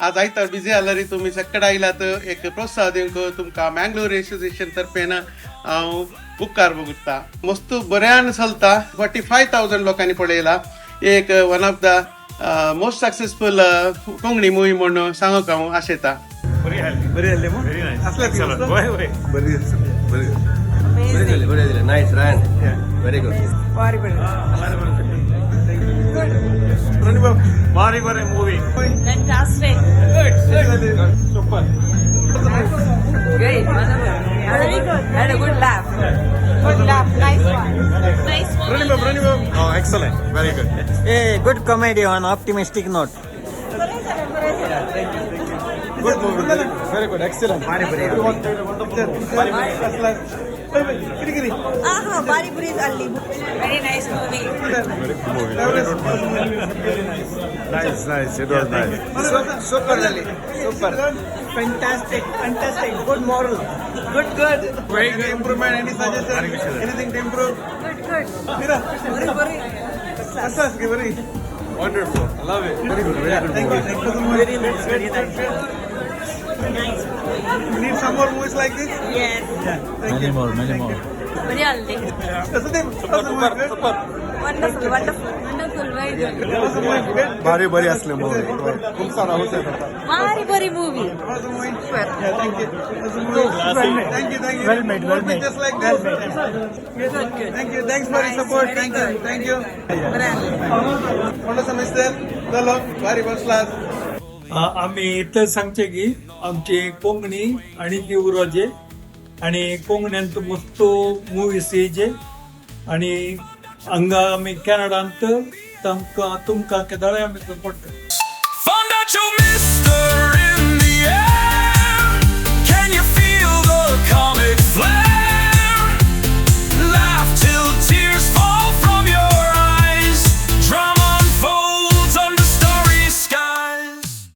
आज आयतार बिझी आला रे तुम्ही सक्कड आयलात एक प्रोत्साह दिवंक तुमकां मँगलोर एसोसिएशन तर्फेन हांव उपकार भोगता. मस्त बऱ्यान चलता. 45,000 लोकांनी पळयला. एक one of the most successful Konkani movie म्हणून सांगूक हांव आशेता. बरी जाल्ली मग बरी नाईस रन व्हेरी गुड भारी बरे movie Fantastic. Super Great. Very good. Had a good laugh. Good laugh. Nice one. Nice one. Oh, excellent. Very good. A good comedy on optimistic note. Good movie. Very good. Excellent. Bari Puri is Ali. Very nice movie. Nice. It was nice. Super, Ali. Super. Fantastic. Good moral. Good. Very good improvement. Any suggestion? Anything to improve? Good. Bari. Very Wonderful. I love it. very good. Thank you so much. Very nice. You need some more movies like this? Yes. Many more. Very Ali. Super. Wonderful. Very good. भारी असले movie खूप सारा होते Bari movie. Super. Thank you. Well made. Just like this. Good. Thank you. Thanks for your support. Thank you. Fondacho Misther. चलो भारी बसलास. आम्ही इथं सांगचे की आमचे कोंकणी आणि ती उरोजे आणि कोंकण्यांत मस्त मुवीज येजे आणि हांगा आमी कॅनडांत तुमकां केदाळे आमी सपोर्ट करता.